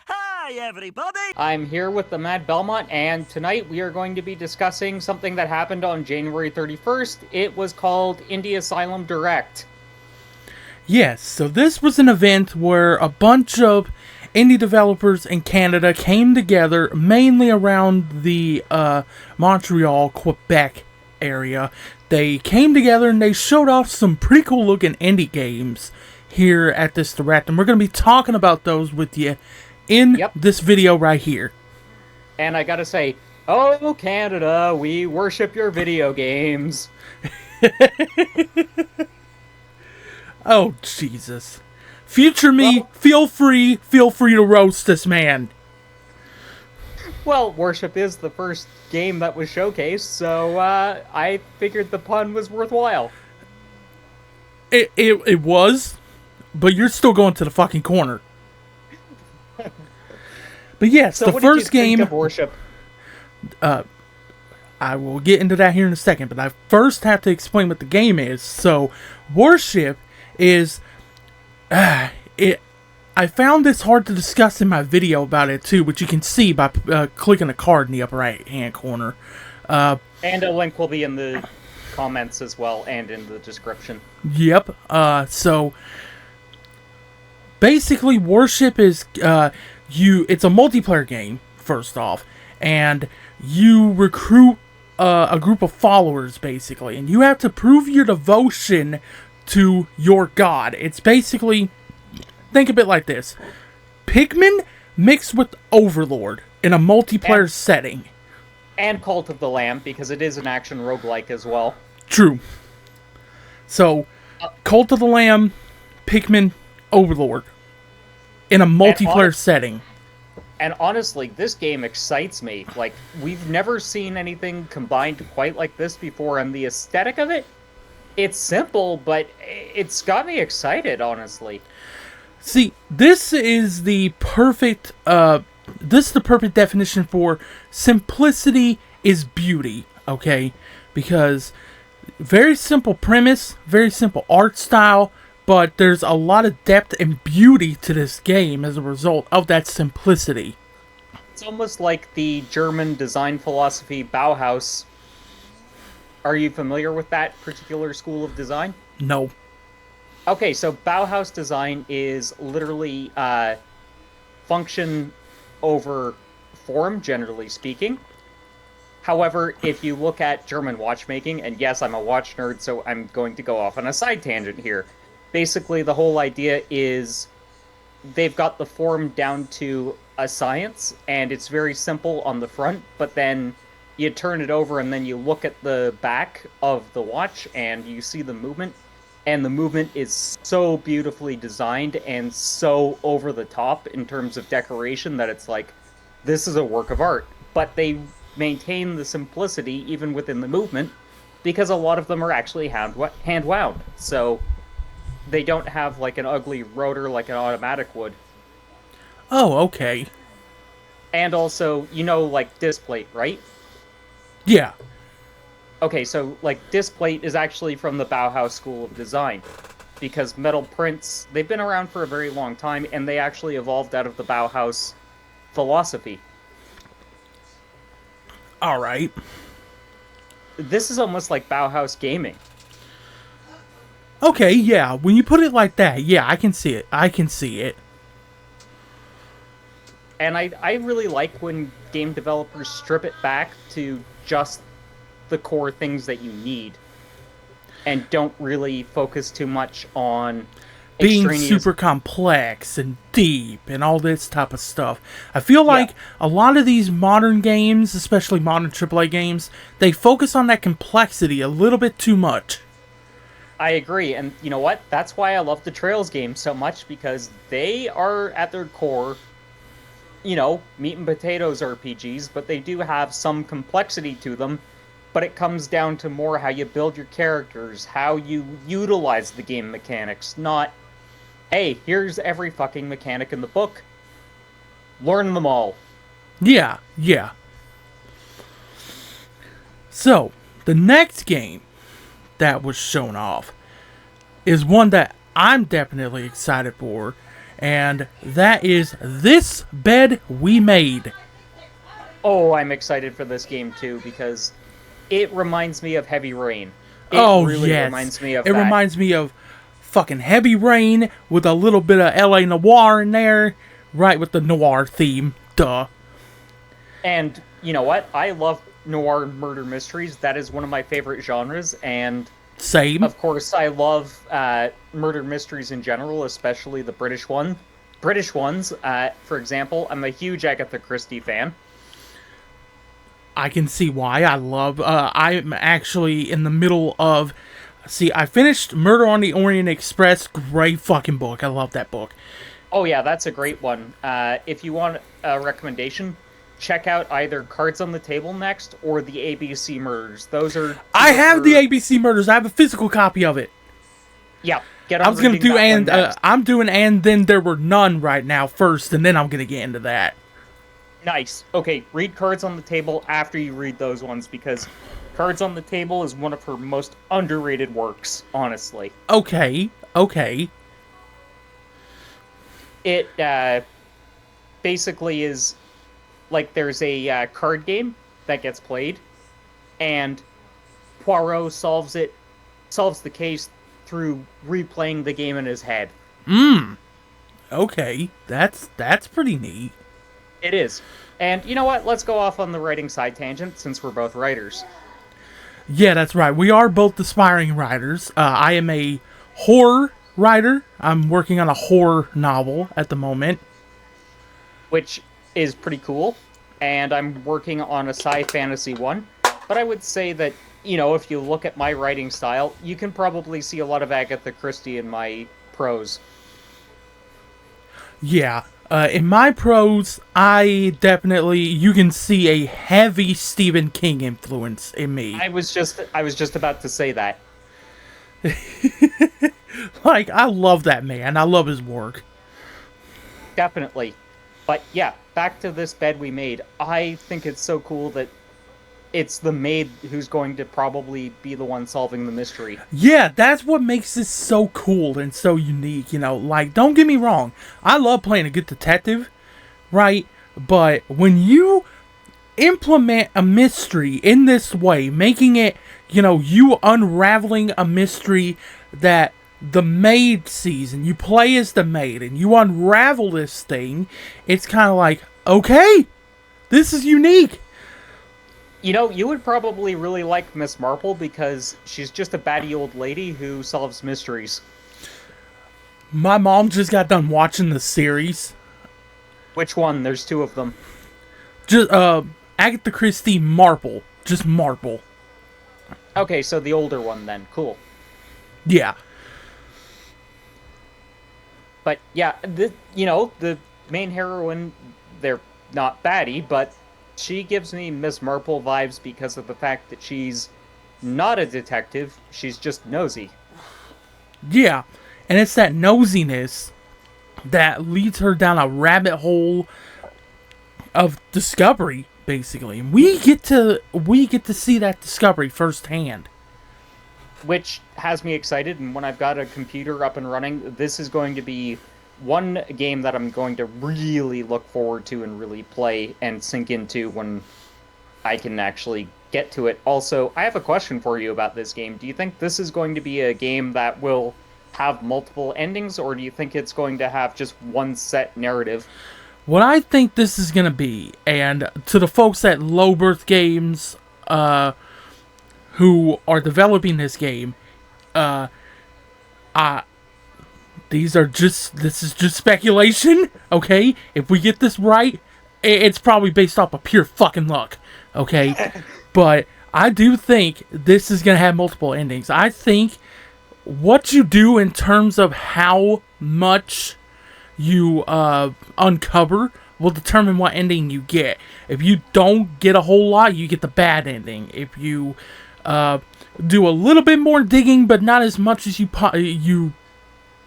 Hi, everybody! I'm here with the Mad Belmont, and tonight we are going to be discussing something that happened on January 31st. It was called Indie Asylum Direct. Yes, so this was an event where a bunch of indie developers in Canada came together, mainly around the Montreal, Quebec area. They came together and they showed off some pretty cool looking indie games here at this direct, and we're going to be talking about those with you in Yep, this video right here. and I gotta say, oh, Canada, we worship your video games. Oh, Jesus. Future me, Well, feel free to roast this man. well, worship is the first game that was showcased, so I figured the pun was worthwhile. It was, but you're still going to the fucking corner. But yes, So, the what did you first think game, of worship? I will get into that here in a second, but I first have to explain what the game is. So, Worship is, it. I found this hard to discuss in my video about it too, which you can see by clicking the card in the upper right hand corner. And a link will be in the comments as well, and in the description. Yep. So basically, Worship is it's a multiplayer game first off, and you recruit a group of followers basically, and you have to prove your devotion to your god. It's basically, think of it like this: Pikmin mixed with Overlord in a multiplayer And setting. and Cult of the Lamb, because it is an action roguelike as well. True. So, Uh, Cult of the Lamb, Pikmin, Overlord in a and, multiplayer honest, setting. and honestly, this game excites me. Like, we've never seen anything combined quite like this before, and the aesthetic of it, it's simple, but it's got me excited, honestly. See, this is the perfect definition for simplicity is beauty, okay? Because very simple premise, very simple art style, but there's a lot of depth and beauty to this game as a result of that simplicity. It's almost like the German design philosophy Bauhaus. Are you familiar with that particular school of design? No. Okay, so Bauhaus design is literally function over form, generally speaking. However, if you look at German watchmaking, and yes, I'm a watch nerd, so I'm going to go off on a side tangent here. Basically, the whole idea is they've got the form down to a science, and it's very simple on the front, but then you turn it over and then you look at the back of the watch and you see the movement, and the movement is so beautifully designed and so over the top in terms of decoration that it's like, this is a work of art. But they maintain the simplicity even within the movement because a lot of them are actually hand wound. So they don't have like an ugly rotor like an automatic would. Oh, okay. And also, like disc plate, right? Yeah. Okay, so like disc plate is actually from the Bauhaus School of Design because metal prints, they've been around for a very long time and they actually evolved out of the Bauhaus philosophy. All right. This is almost like Bauhaus gaming. Okay, yeah. When you put it like that, yeah, I can see it. I can see it. And I really like when game developers strip it back to just the core things that you need and don't really focus too much on Being extraneous. super complex and deep and all this type of stuff. I feel Yeah, like a lot of these modern games, especially modern AAA games, they focus on that complexity a little bit too much. I agree. And you know what? That's why I love the Trails games so much because they are at their core, meat and potatoes RPGs, but they do have some complexity to them. But it comes down to more how you build your characters, how you utilize the game mechanics, not, hey, here's every fucking mechanic in the book. Learn them all. Yeah, yeah. So, the next game that was shown off is one that I'm definitely excited for, and that is This Bed We Made. Oh, I'm excited for this game too because it reminds me of Heavy Rain. It Oh, really yes. reminds me of It that. reminds me of fucking Heavy Rain with a little bit of LA Noir in there, right, with the noir theme. Duh. And you know what? I love noir murder mysteries. That is one of my favorite genres. And Same. of course, I love murder mysteries in general, especially the British ones. For example, I'm a huge Agatha Christie fan. I can see why. I'm actually in the middle of. See, I finished Murder on the Orient Express. Great fucking book. I love that book. Oh yeah, that's a great one. If you want a recommendation, check out either Cards on the Table next or the ABC Murders. Those are. I have the ABC Murders. I have a physical copy of it. Yeah, get on. I was gonna do I'm doing And Then There Were None right now first, and then I'm gonna get into that. Nice. Okay, read Cards on the Table after you read those ones because Cards on the Table is one of her most underrated works, honestly. Okay. It basically is like there's a card game that gets played, and Poirot solves the case through replaying the game in his head. Okay. That's pretty neat. It is. And you know what? Let's go off on the writing side tangent since we're both writers. Yeah, that's right. We are both aspiring writers. I am a horror writer. I'm working on a horror novel at the moment. Which is pretty cool. And I'm working on a sci-fantasy one. But I would say that, if you look at my writing style, you can probably see a lot of Agatha Christie in my prose. Yeah. In my prose, you can see a heavy Stephen King influence in me. I was just about to say that. Like, I love that man. I love his work. Definitely. But yeah, back to This Bed We Made. I think it's so cool that it's the maid who's going to probably be the one solving the mystery. Yeah, that's what makes this so cool and so unique, Like, don't get me wrong. I love playing a good detective, right? But when you implement a mystery in this way, making it, you unraveling a mystery that the maid sees, and you play as the maid, and you unravel this thing, it's kind of like, okay, this is unique. You would probably really like Miss Marple because she's just a batty old lady who solves mysteries. My mom just got done watching the series. Which one? There's two of them. Just, Agatha Christie Marple. Just Marple. Okay, so the older one then. Cool. Yeah. But yeah, the main heroine, they're not batty, but she gives me Miss Marple vibes because of the fact that she's not a detective, she's just nosy. Yeah, and it's that nosiness that leads her down a rabbit hole of discovery, basically. And we get to see that discovery firsthand. Which has me excited, and when I've got a computer up and running, this is going to be one game that I'm going to really look forward to and really play and sink into when I can actually get to it. Also, I have a question for you about this game. Do you think this is going to be a game that will have multiple endings, or do you think it's going to have just one set narrative? What I think this is going to be, and to the folks at Low Birth Games who are developing this game, this is just speculation, okay? If we get this right, it's probably based off of pure fucking luck, okay? But I do think this is going to have multiple endings. I think what you do in terms of how much you uncover will determine what ending you get. If you don't get a whole lot, you get the bad ending. If you do a little bit more digging, but not as much as you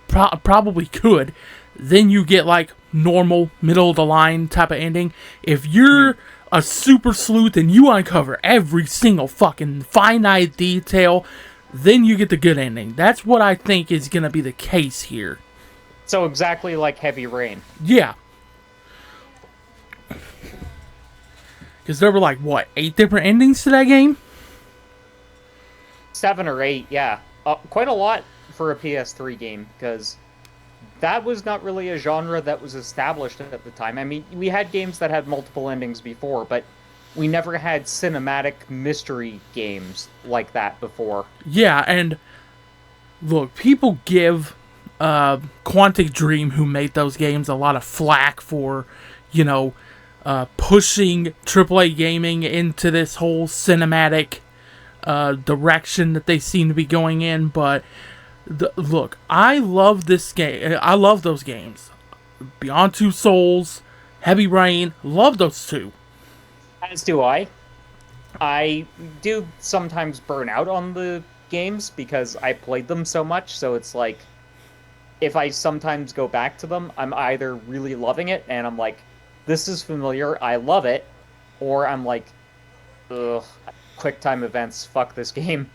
probably could, then you get like normal, middle of the line type of ending. If you're a super sleuth and you uncover every single fucking finite detail, then you get the good ending. That's what I think is going to be the case here. So exactly like Heavy Rain. Yeah. Because there were like, what, 8 different endings to that game? 7 or 8, yeah. Quite a lot for a PS3 game, because that was not really a genre that was established at the time. I mean, we had games that had multiple endings before, but we never had cinematic mystery games like that before. Yeah, and look, people give Quantic Dream, who made those games, a lot of flack for, you know, pushing AAA gaming into this whole cinematic direction that they seem to be going in. But look, I love this game. I love those games. Beyond Two Souls, Heavy Rain, love those two. As do I. I do sometimes burn out on the games because I played them so much, so it's like if I sometimes go back to them, I'm either really loving it and I'm like, this is familiar, I love it, or I'm like, ugh, quick time events, fuck this game.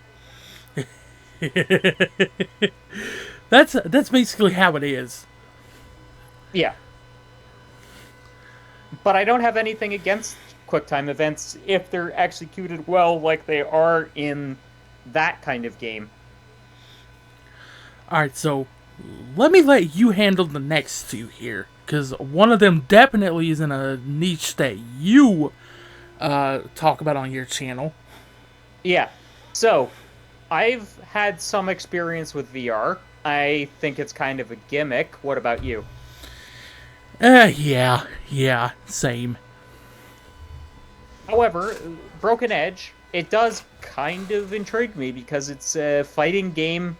That's basically how it is. Yeah. But I don't have anything against quick time events if they're executed well like they are in that kind of game. Alright, so let you handle the next two here. Because one of them definitely is in a niche that you talk about on your channel. Yeah. So, I've had some experience with VR. I think it's kind of a gimmick. What about you? Yeah, same. However, Broken Edge, it does kind of intrigue me because it's a fighting game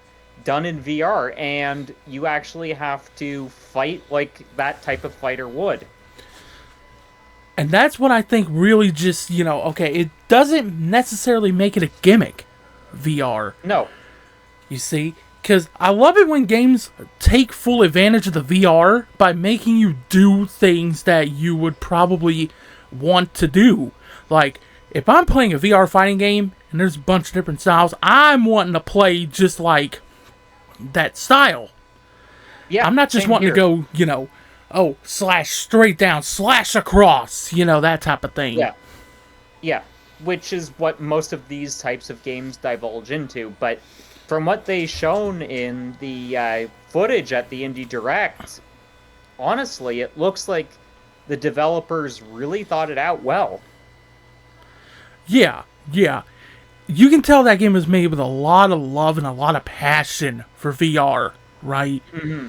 done in VR, and you actually have to fight like that type of fighter would. And that's what I think really just, okay, it doesn't necessarily make it a gimmick, VR. No. You see? Because I love it when games take full advantage of the VR by making you do things that you would probably want to do. Like, if I'm playing a VR fighting game and there's a bunch of different styles, I'm wanting to play just like that style. Yeah, I'm not just wanting to go, slash straight down, slash across, that type of thing. Yeah. Yeah. Which is what most of these types of games divulge into. But from what they shown in the footage at the Indie Direct, honestly, it looks like the developers really thought it out well. Yeah. You can tell that game was made with a lot of love and a lot of passion for VR, right? Mm-hmm.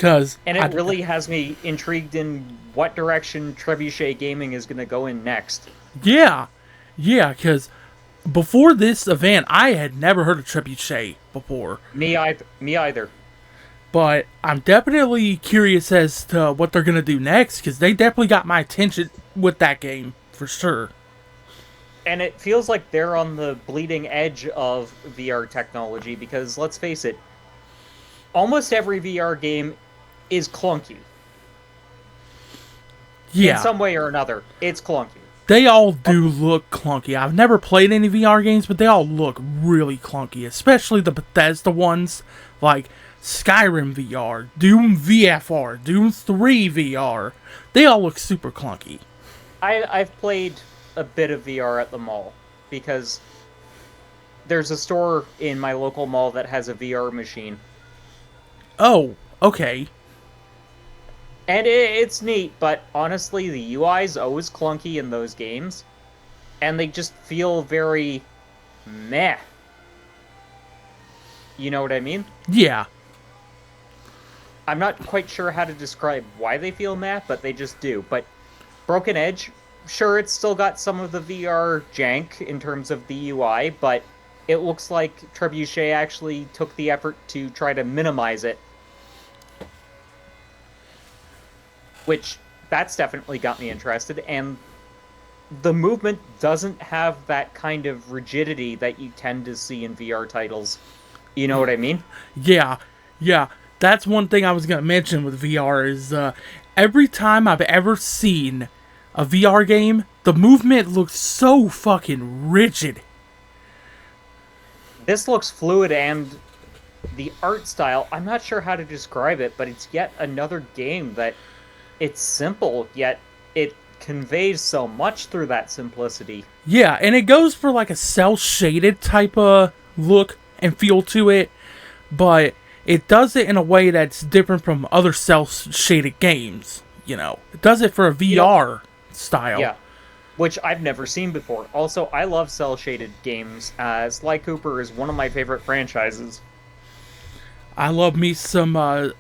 And it really has me intrigued in what direction Trebuchet Gaming is going to go in next. Yeah, because before this event, I had never heard of Trebuchet before. Me either. But I'm definitely curious as to what they're going to do next, because they definitely got my attention with that game, for sure. And it feels like they're on the bleeding edge of VR technology, because let's face it, almost every VR game is clunky. Yeah. In some way or another, it's clunky. They all do look clunky. I've never played any VR games, but they all look really clunky, especially the Bethesda ones, like Skyrim VR, Doom VFR, Doom 3 VR. They all look super clunky. I've played a bit of VR at the mall, because there's a store in my local mall that has a VR machine. Oh, okay. And it's neat, but honestly, the UI is always clunky in those games, and they just feel very meh. You know what I mean? Yeah. I'm not quite sure how to describe why they feel meh, but they just do. But Broken Edge, sure, it's still got some of the VR jank in terms of the UI, but it looks like Trebuchet actually took the effort to try to minimize it. Which, that's definitely got me interested, and the movement doesn't have that kind of rigidity that you tend to see in VR titles. You know what I mean? Yeah. That's one thing I was going to mention with VR is every time I've ever seen a VR game, the movement looks so fucking rigid. This looks fluid and the art style, I'm not sure how to describe it, but it's yet another game that it's simple, yet it conveys so much through that simplicity. Yeah, and it goes for like a cel-shaded type of look and feel to it, but it does it in a way that's different from other cel-shaded games. It does it for a VR style. Yeah, which I've never seen before. Also, I love cel-shaded games. Sly Cooper is one of my favorite franchises. I love me some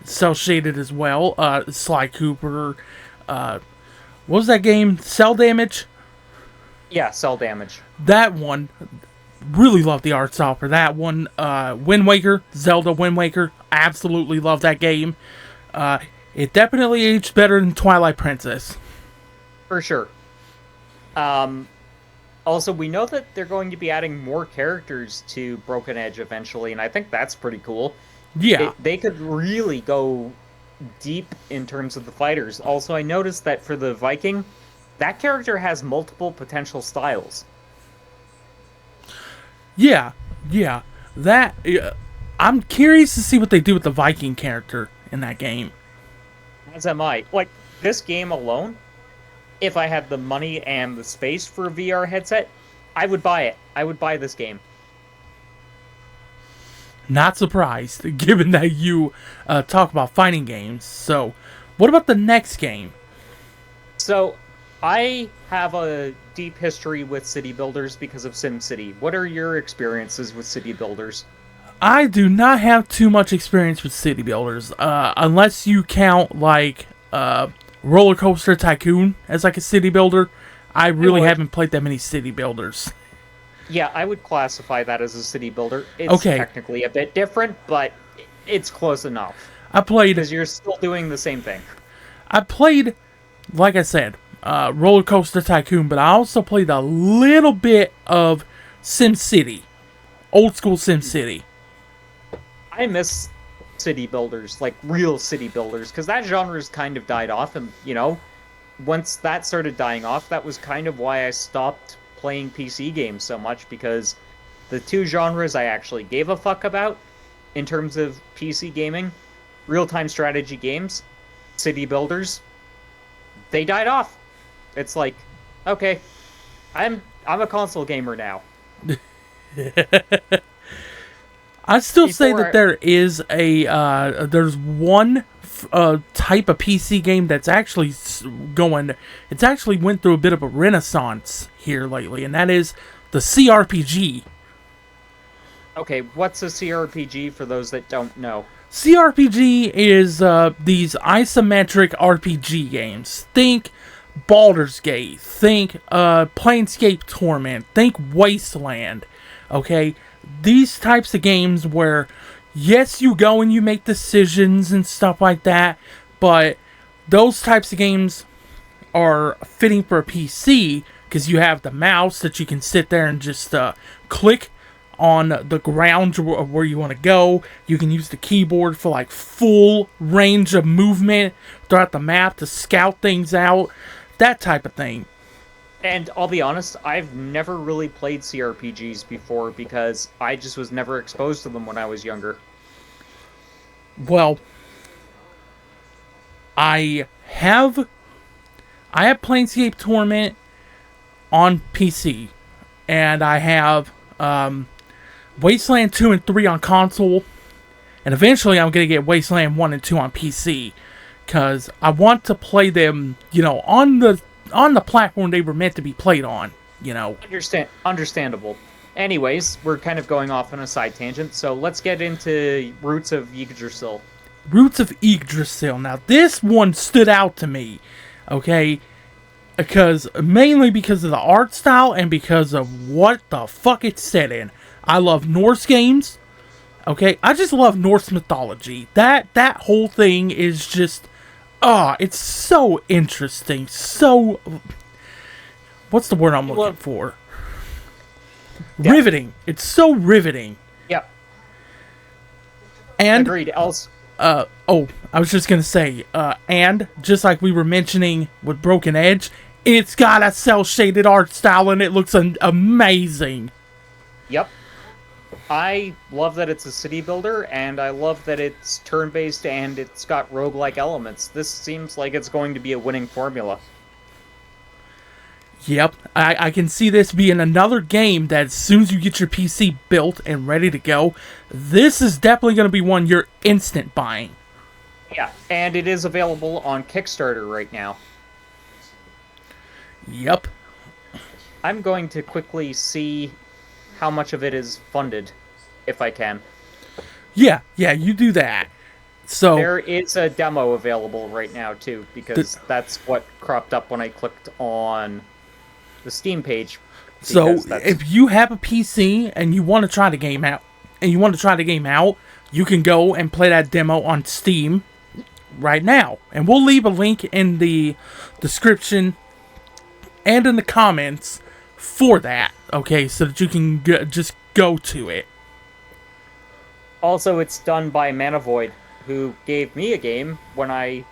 cel-shaded as well. Sly Cooper. What was that game? Cell Damage? Yeah, Cell Damage. That one. Really love the art style for that one. Wind Waker. Zelda Wind Waker. Absolutely love that game. It definitely aged better than Twilight Princess. For sure. Also, we know that they're going to be adding more characters to Broken Edge eventually, and I think that's pretty cool. Yeah. They could really go deep in terms of the fighters. Also, I noticed that for the Viking, that character has multiple potential styles. Yeah. That. I'm curious to see what they do with the Viking character in that game. As am I. Like, this game alone, if I had the money and the space for a VR headset, I would buy it. I would buy this game. Not surprised, given that you talk about fighting games. So, what about the next game? So, I have a deep history with city builders because of SimCity. What are your experiences with city builders? I do not have too much experience with city builders, unless you count like Roller Coaster Tycoon as like a city builder. I really haven't played that many city builders. Yeah, I would classify that as a city builder. It's technically a bit different, but it's close enough. I played because you're still doing the same thing. I played, like I said, Roller Coaster Tycoon, but I also played a little bit of SimCity, old school SimCity. I miss city builders, like real city builders, because that genre's kind of died off, and once that started dying off, that was kind of why I stopped playing PC games so much, because the two genres I actually gave a fuck about in terms of PC gaming, real-time strategy games, city builders, they died off. It's like, okay, I'm a console gamer now. I still say that there is there's one type of PC game that's actually it's actually went through a bit of a renaissance here lately, and that is the CRPG. Okay, what's a CRPG for those that don't know? CRPG is these isometric RPG games. Think Baldur's Gate, think Planescape Torment, think Wasteland, okay? These types of games where, yes, you go and you make decisions and stuff like that, but those types of games are fitting for a PC because you have the mouse that you can sit there and just click on the ground where you want to go. You can use the keyboard for like full range of movement throughout the map to scout things out, that type of thing. And I'll be honest, I've never really played CRPGs before because I just was never exposed to them when I was younger. Well, I have Planescape Torment on PC, and I have Wasteland 2 and 3 on console, and eventually I'm going to get Wasteland 1 and 2 on PC, because I want to play them, on the platform they were meant to be played on, Understandable. Anyways, we're kind of going off on a side tangent, so let's get into Roots of Yggdrasil. Roots of Yggdrasil. Now, this one stood out to me, okay? Mainly because of the art style and because of what the fuck it's set in. I love Norse games, okay? I just love Norse mythology. That whole thing is just... it's so interesting. So... What's the word I'm looking for? Yeah. Riveting. It's so riveting. Yeah. And... Agreed. Else... I was just gonna say, and just like we were mentioning with Broken Edge, it's got a cel-shaded art style and it looks amazing. Yep. I love that it's a city builder, and I love that it's turn-based and it's got roguelike elements. This seems like it's going to be a winning formula. Yep, I can see this being another game that as soon as you get your PC built and ready to go, this is definitely going to be one you're instant buying. Yeah, and it is available on Kickstarter right now. Yep. I'm going to quickly see how much of it is funded, if I can. Yeah, you do that. So There is a demo available right now, too, because that's what cropped up when I clicked on the Steam page. So if you have a PC and you want to try the game out, you can go and play that demo on Steam right now. And we'll leave a link in the description and in the comments for that, okay, so that you can just go to it. Also, it's done by Manavoid, who gave me a game when I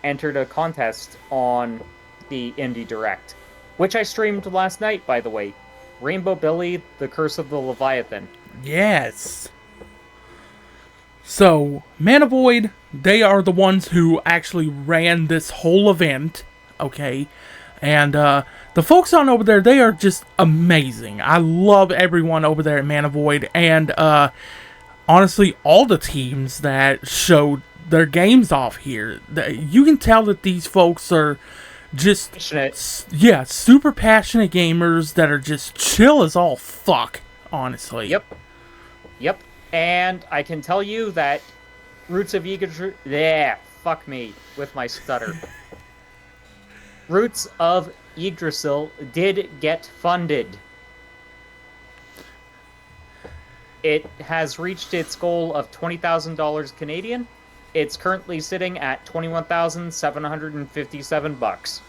entered a contest on the Indie Direct, which I streamed last night, by the way. Rainbow Billy, The Curse of the Leviathan. Yes. So, Manavoid, they are the ones who actually ran this whole event, okay? And the folks on over there, they are just amazing. I love everyone over there at Manavoid, and honestly, all the teams that showed their games off here. You can tell that these folks are just Passionate. Yeah, super passionate gamers that are just chill as all fuck, honestly. Yep. And I can tell you that Roots of Yggdrasil... Yeah, fuck me with my stutter. Roots of Yggdrasil did get funded. It has reached its goal of $20,000 Canadian. It's currently sitting at $21,757.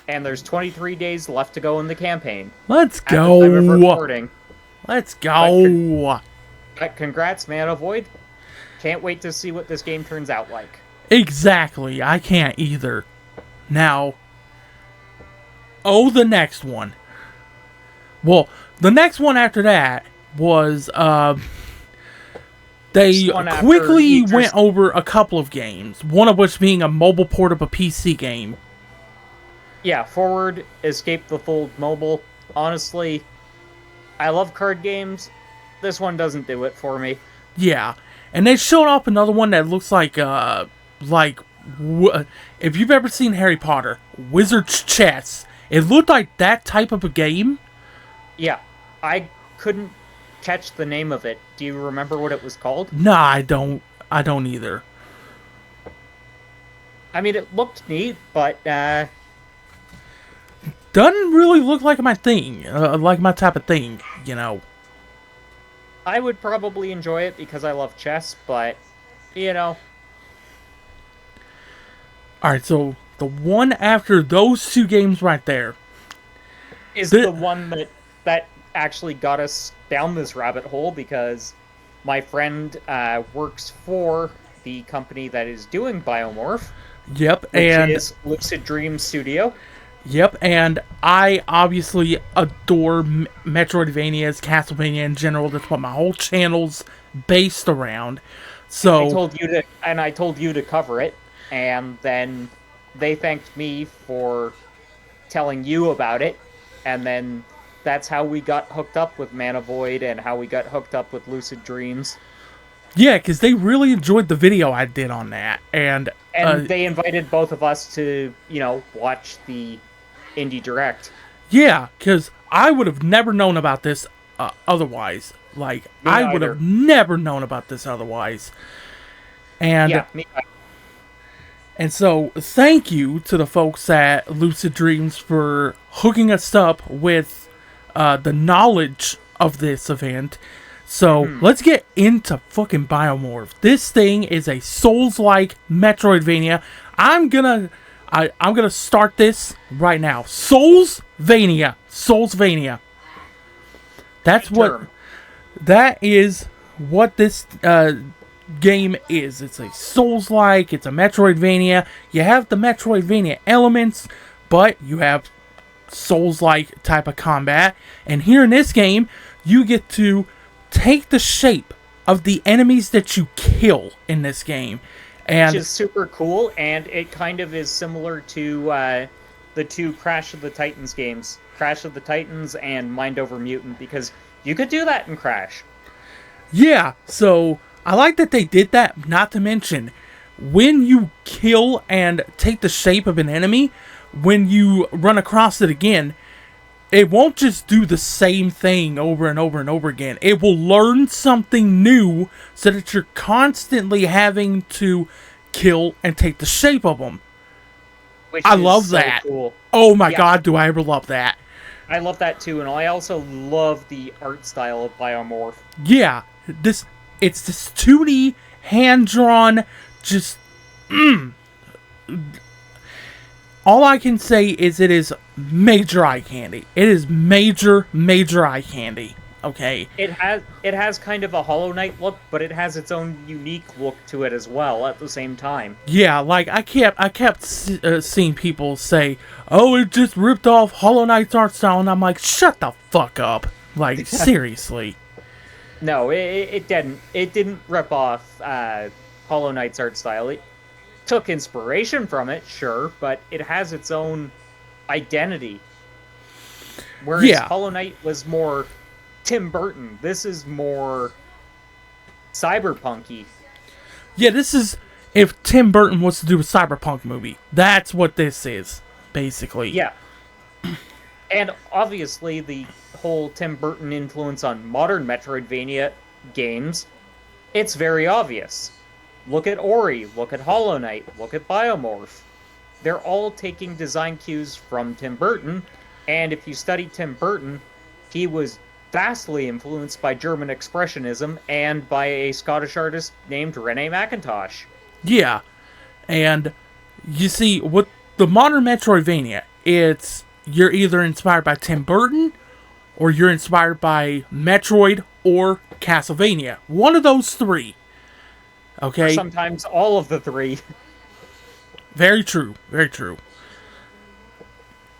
And there's 23 days left to go in the campaign. Let's At the time of go. recording. Let's go. Congrats, Manavoid. Can't wait to see what this game turns out like. Exactly. I can't either. Now, the next one. Well, the next one after that was, they quickly went over a couple of games, one of which being a mobile port of a PC game. Yeah, Forward, Escape the Fold Mobile. Honestly, I love card games. This one doesn't do it for me. Yeah, and they showed off another one that looks like if you've ever seen Harry Potter, Wizard's Chess. It looked like that type of a game. Yeah, I couldn't catch the name of it. Do you remember what it was called? Nah, I don't either. I mean, it looked neat, but doesn't really look like my thing, like my type of thing, you know. I would probably enjoy it because I love chess, but, you know. Alright, so the one after those two games right there is the one that actually got us down this rabbit hole, because my friend works for the company that is doing Biomorph. Yep, which and is Lucid Dream Studio. Yep, and I obviously adore Metroidvanias, Castlevania in general. That's what my whole channel's based around. So I told you to cover it, and then they thanked me for telling you about it, and then that's how we got hooked up with Manavoid and how we got hooked up with Lucid Dreams. Yeah, because they really enjoyed the video I did on that, and they invited both of us to, watch the Indie Direct. Yeah, because I would have never known about this otherwise. Like, I would have never known about this otherwise. And yeah, me either. And so, thank you to the folks at Lucid Dreams for hooking us up with the knowledge of this event. So, let's get into fucking Biomorph. This thing is a Souls-like Metroidvania. I'm gonna start this right now. Soulsvania. That is what this game is. It's a Souls-like, it's a Metroidvania. You have the Metroidvania elements, but you have Souls-like type of combat. And here in this game, you get to take the shape of the enemies that you kill in this game. And which is super cool, and it kind of is similar to the two Crash of the Titans games, Crash of the Titans and Mind Over Mutant, because you could do that in Crash. yeah, so I like that they did that. Not to mention, when you kill and take the shape of an enemy, when you run across it again, it won't just do the same thing over and over and over again. It will learn something new so that you're constantly having to kill and take the shape of them. I love that. Cool. Oh my god, do I ever love that. I love that too, and I also love the art style of Biomorph. Yeah, it's this 2D, hand-drawn, just... All I can say is it is major eye candy. It is major eye candy. Okay. It has kind of a Hollow Knight look, but it has its own unique look to it as well at the same time. Yeah, like I kept seeing people say, "Oh, it just ripped off Hollow Knight's art style," and I'm like, "Shut the fuck up!" Like seriously. No, it didn't. It didn't rip off Hollow Knight's art style. It took inspiration from it, sure, but it has its own identity. Whereas Hollow Knight was more Tim Burton. This is more cyberpunky. Yeah, this is if Tim Burton was to do a cyberpunk movie. That's what this is, basically. Yeah. And obviously the whole Tim Burton influence on modern Metroidvania games, it's very obvious. Look at Ori, look at Hollow Knight, look at Biomorph. They're all taking design cues from Tim Burton, and if you study Tim Burton, he was vastly influenced by German Expressionism and by a Scottish artist named Rene McIntosh. Yeah, and you see, with the modern Metroidvania, you're either inspired by Tim Burton, or you're inspired by Metroid or Castlevania. One of those three. Okay. Or sometimes all of the three. Very true. Very true.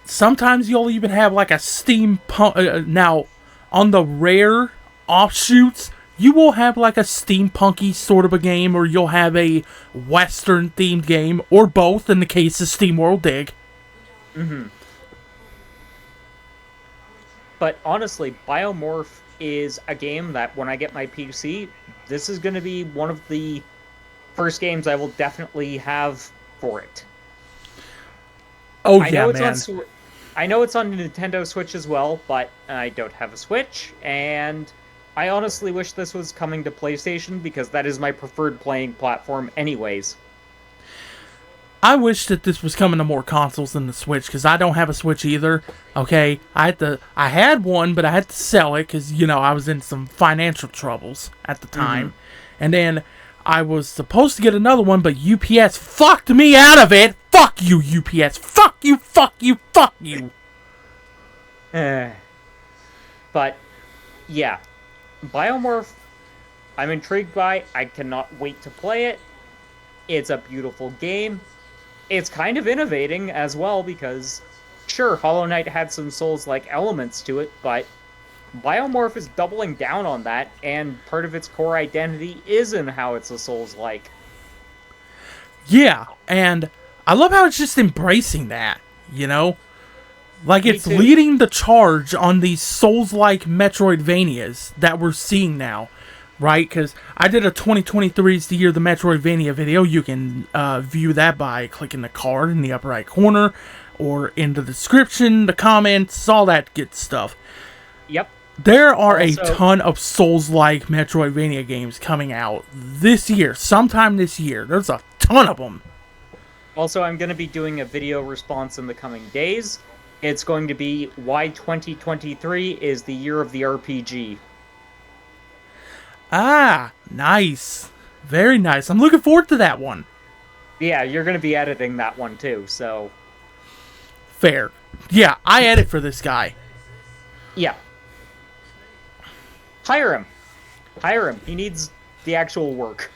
Sometimes you'll even have like a steampunk. Now, on the rare offshoots, you will have like a steampunky sort of a game, or you'll have a Western themed game, or both in the case of SteamWorld Dig. Mm-hmm. But honestly, Biomorph is a game that when I get my PC, this is going to be one of the first games I will definitely have for it. Oh, yeah, man. I know it's on Nintendo Switch as well, but I don't have a Switch, and I honestly wish this was coming to PlayStation, because that is my preferred playing platform anyways. I wish that this was coming to more consoles than the Switch, because I don't have a Switch either. Okay, I had one, but I had to sell it because, you know, I was in some financial troubles at the time. And then I was supposed to get another one, but UPS fucked me out of it. Fuck you, UPS. Fuck you, fuck you, fuck you. But, yeah. Biomorph, I'm intrigued by. I cannot wait to play it. It's a beautiful game. It's kind of innovating as well, because, sure, Hollow Knight had some Souls-like elements to it, but Biomorph is doubling down on that, and part of its core identity is in how it's a Souls-like. Yeah, and I love how it's just embracing that, you know? Like, it's leading the charge on these Souls-like Metroidvanias that we're seeing now. Right, because I did a 2023 is the year of the Metroidvania video. You can view that by clicking the card in the upper right corner, or in the description, the comments, all that good stuff. Yep. There are a ton of Souls-like Metroidvania games coming out this year, sometime this year. There's a ton of them. Also, I'm going to be doing a video response in the coming days. It's going to be why 2023 is the year of the RPG. Ah, nice. Very nice. I'm looking forward to that one. Yeah, you're going to be editing that one too, so... Fair. Yeah, I edit for this guy. Yeah. Hire him. Hire him. He needs the actual work.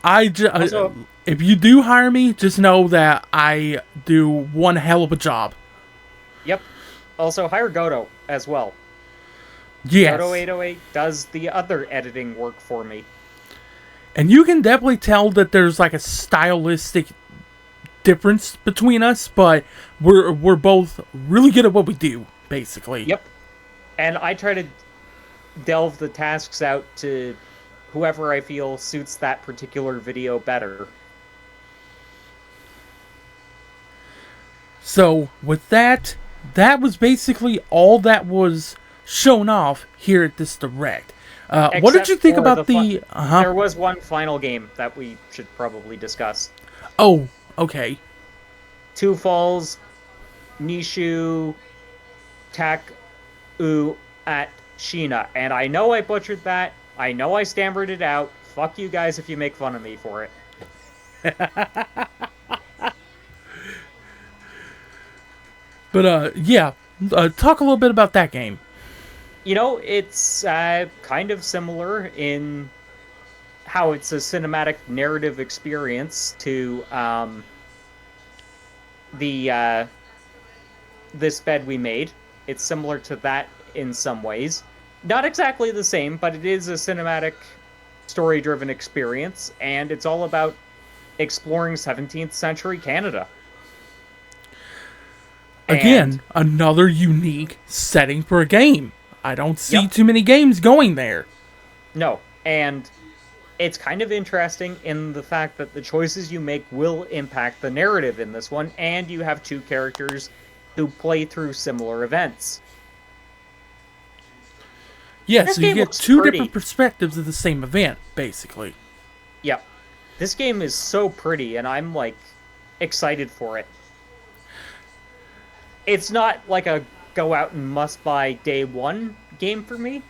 If you do hire me, just know that I do one hell of a job. Yep. Also, hire Godo as well. Godo Yes. 808 does the other editing work for me. And you can definitely tell that there's like a stylistic difference between us, but we're both really good at what we do, basically. Yep. And I try to delve the tasks out to whoever I feel suits that particular video better. So with that, that was basically all that was shown off here at this direct. What did Except you think for about the? There was one final game that we should probably discuss. Oh, okay. Two Falls, Nishu, Tak U at Sheena. And I know I butchered that. I know I stammered it out. Fuck you guys if you make fun of me for it. But yeah, talk a little bit about that game. You know, it's kind of similar in how it's a cinematic narrative experience to the this bed we made. It's similar to that in some ways. Not exactly the same, but it is a cinematic, story-driven experience, and it's all about exploring 17th century Canada. Again, another unique setting for a game. I don't see Yep. too many games going there. No, and it's kind of interesting in the fact that the choices you make will impact the narrative in this one, and you have two characters who play through similar events. Yeah, This so you game get looks two pretty. different perspectives of the same event, basically. Yep. This game is so pretty, and I'm, like, excited for it. It's not like a go out and must-buy day one game for me,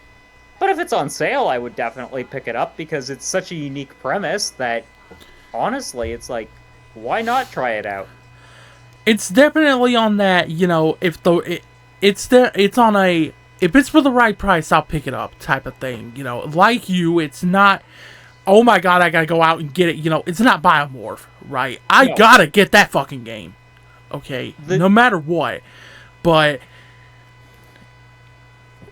but if it's on sale, I would definitely pick it up because it's such a unique premise that, honestly, it's like, why not try it out? It's definitely on that, you know, it's on a if it's for the right price, I'll pick it up type of thing. You know, like you, it's not, oh my god, I gotta go out and get it. You know, it's not Biomorph, right? I No. gotta get that fucking game. Okay, no matter what. But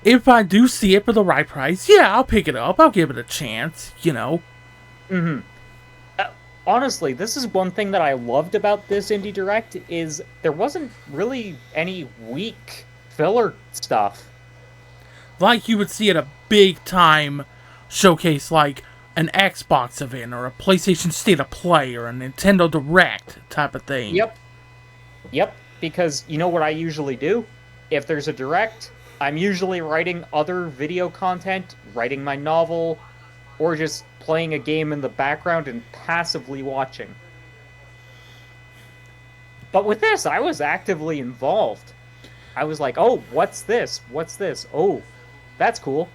if I do see it for the right price, yeah, I'll pick it up. I'll give it a chance, you know. Honestly, this is one thing that I loved about this Indie Direct is there wasn't really any weak filler stuff. Like you would see at a big time showcase like an Xbox event or a PlayStation State of Play or a Nintendo Direct type of thing. Yep, because you know what I usually do? If there's a Direct, I'm usually writing other video content, writing my novel, or just playing a game in the background and passively watching. But with this, I was actively involved. I was like, oh, what's this? What's this? Oh, that's cool.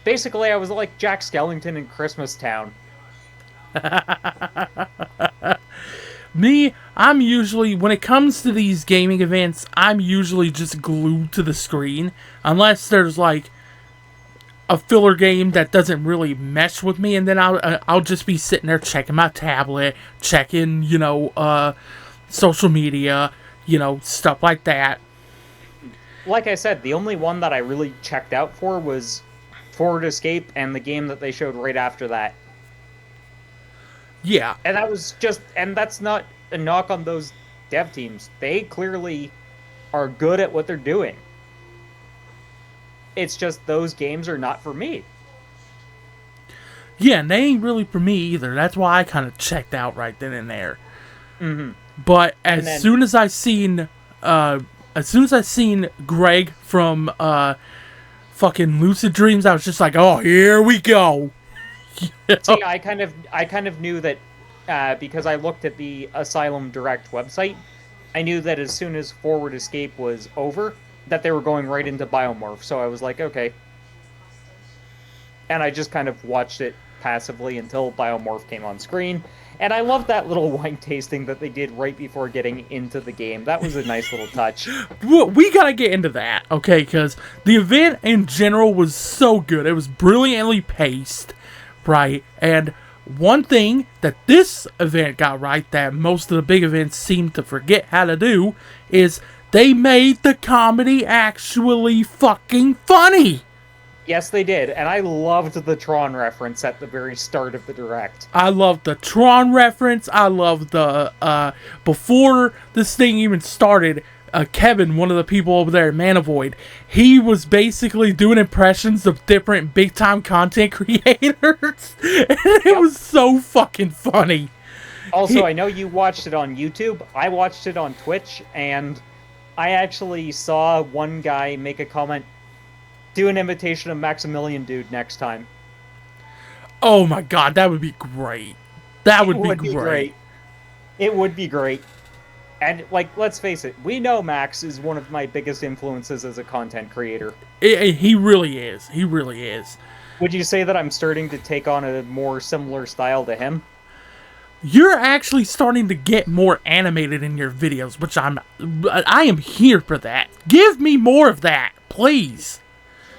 Basically, I was like Jack Skellington in Christmas Town. Me, I'm usually, when it comes to these gaming events, I'm usually just glued to the screen. Unless there's like a filler game that doesn't really mesh with me, and then I'll just be sitting there checking my tablet, checking, you know, social media, you know, stuff like that. Like I said, the only one that I really checked out for was Forward Escape and the game that they showed right after that. Yeah. And that was just, and that's not a knock on those dev teams. They clearly are good at what they're doing. It's just those games are not for me. Yeah, and they ain't really for me either. That's why I kind of checked out right then and there. Mm-hmm. But as soon as I seen Greg from fucking Lucid Dreams, I was just like, oh, here we go. See, I kind of knew that because I looked at the Asylum Direct website, I knew that as soon as Forward Escape was over, that they were going right into Biomorph. So I was like, okay. And I just kind of watched it passively until Biomorph came on screen. And I love that little wine tasting that they did right before getting into the game. That was a nice little touch. We gotta get into that, okay? Because the event in general was so good. It was brilliantly paced, right? And one thing that this event got right that most of the big events seem to forget how to do is They made the comedy actually fucking funny. Yes, they did, and I loved the Tron reference at the very start of the direct. I love the Tron reference. I love the, before this thing even started, Kevin, one of the people over there at Manavoid, he was basically doing impressions of different big-time content creators. And it was so fucking funny. Also, I know you watched it on YouTube. I watched it on Twitch, and I actually saw one guy make a comment, do an imitation of Maximilian Dude next time. Oh my god, that would be great. That would be great. It would be great. And, like, let's face it, we know Max is one of my biggest influences as a content creator. He really is. He really is. Would you say that I'm starting to take on a more similar style to him? You're actually starting to get more animated in your videos, which I am here for that. Give me more of that, please.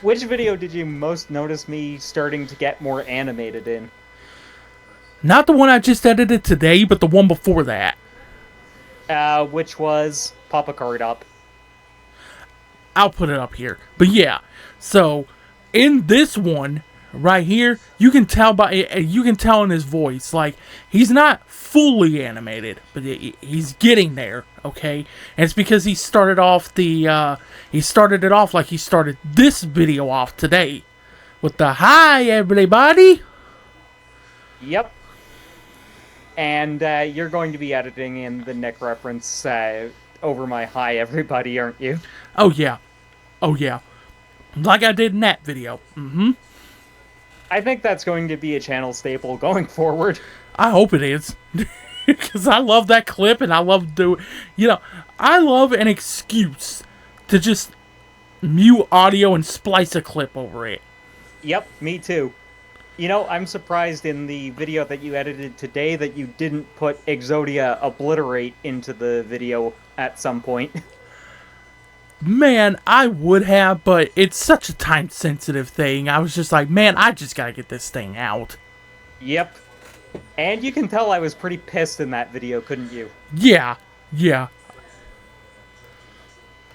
Which video did you most notice me starting to get more animated in? Not the one I just edited today, but the one before that. Which was pop a card up. I'll put it up here. But yeah, so in this one right here, you can tell in his voice, like, he's not fully animated, but he's getting there, okay? And it's because he started it off like he started this video off today with the "Hi everybody." Yep. And you're going to be editing in the Nick reference over my "Hi everybody," aren't you? Oh yeah. Oh yeah. Like I did in that video. Mm-hmm. I think that's going to be a channel staple going forward. I hope it is. Because I love that clip, and I love I love an excuse to just mute audio and splice a clip over it. Yep, me too. You know, I'm surprised in the video that you edited today that you didn't put Exodia Obliterate into the video at some point. Man, I would have, but it's such a time-sensitive thing. I was just like, man, I just gotta get this thing out. Yep. And you can tell I was pretty pissed in that video, couldn't you? Yeah. Yeah.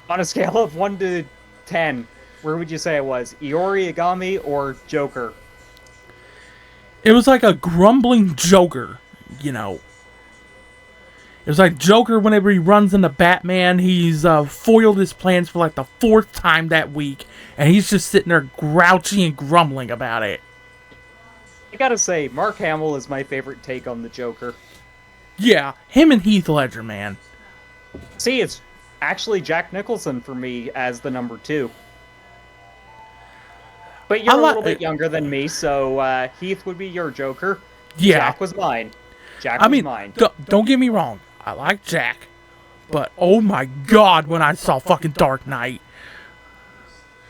On a scale of 1 to 10, where would you say I was? Iori Igami or Joker? It was like a grumbling Joker, you know. It was like Joker whenever he runs into Batman. He's foiled his plans for like the 4th time that week. And he's just sitting there grouchy and grumbling about it. I gotta say, Mark Hamill is my favorite take on the Joker. Yeah, him and Heath Ledger, man. See, it's actually Jack Nicholson for me as the number 2. But you're a little bit younger than me, so Heath would be your Joker. Yeah. Jack was mine. Jack was mine. Don't get me wrong. I like Jack. But, oh my god, when I saw fucking Dark Knight.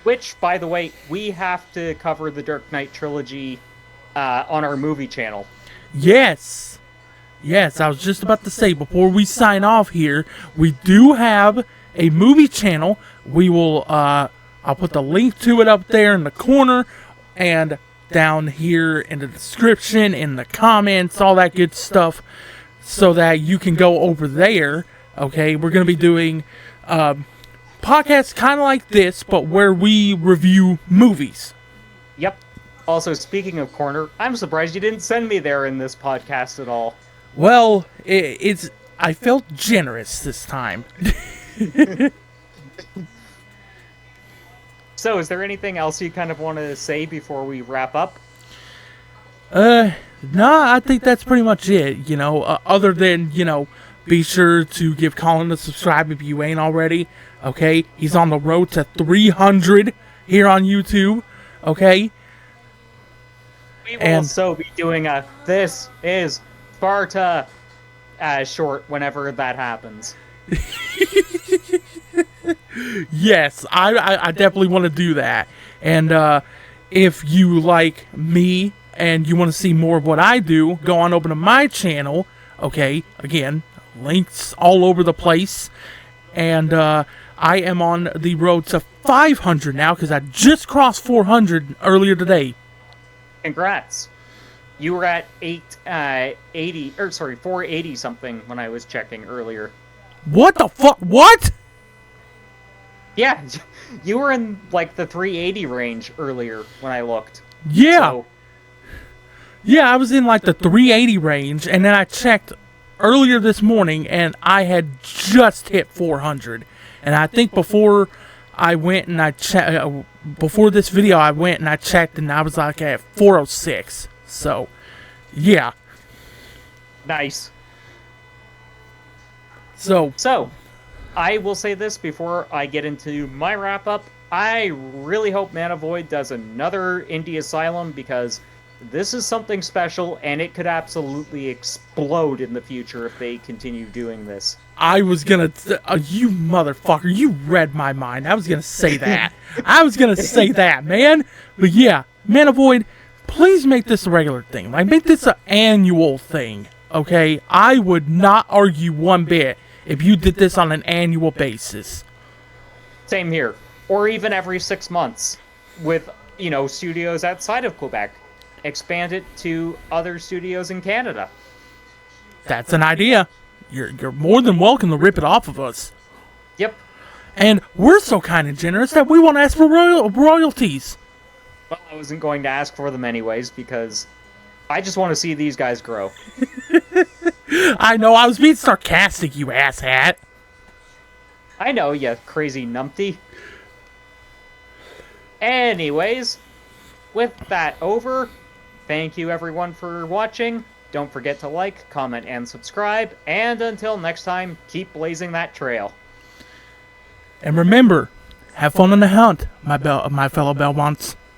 Which, by the way, we have to cover the Dark Knight trilogy on our movie channel. Yes. Yes, I was just about to say, before we sign off here, we do have a movie channel. We will, I'll put the link to it up there in the corner, and down here in the description, in the comments, all that good stuff, so that you can go over there, okay? We're going to be doing podcasts kind of like this, but where we review movies. Yep. Also, speaking of corner, I'm surprised you didn't send me there in this podcast at all. Well, I felt generous this time. So, is there anything else you kind of want to say before we wrap up? No, I think that's pretty much it, you know, other than, you know, be sure to give Colin a subscribe if you ain't already, okay? He's on the road to 300 here on YouTube, okay? We will also be doing a This is Sparta short whenever that happens. Yes, I definitely want to do that. And if you like me and you want to see more of what I do, go on over to my channel. Okay, again, links all over the place. And I am on the road to 500 now because I just crossed 400 earlier today. Congrats. You were at 480 something when I was checking earlier. What the fuck? What? Yeah, you were in like the 380 range earlier when I looked. Yeah. So, Yeah, I was in like the 380 range, and then I checked earlier this morning, and I had just hit 400. And I think before I went and I checked, before this video, I went and I checked, and I was like at 406. So, yeah. nice. So, So, I will say this before I get into my wrap up. I really hope Mana Void does another Indie Asylum because this is something special and it could absolutely explode in the future if they continue doing this. I was gonna, you motherfucker, you read my mind. I was gonna say that. I was gonna say that, man. But yeah, Mana Void, please make this a regular thing. Like, make this an annual thing, okay? I would not argue one bit if you did this on an annual basis. Same here. Or even every 6 months with, studios outside of Quebec. Expand it to other studios in Canada. That's an idea. You're more than welcome to rip it off of us. Yep. And we're so kind of generous that we won't ask for royalties. Well, I wasn't going to ask for them anyways because I just want to see these guys grow. I know, I was being sarcastic, you asshat. I know, you crazy numpty. Anyways, with that over, thank you everyone for watching. Don't forget to like, comment, and subscribe. And until next time, keep blazing that trail. And remember, have fun on the hunt, my fellow Belmonts.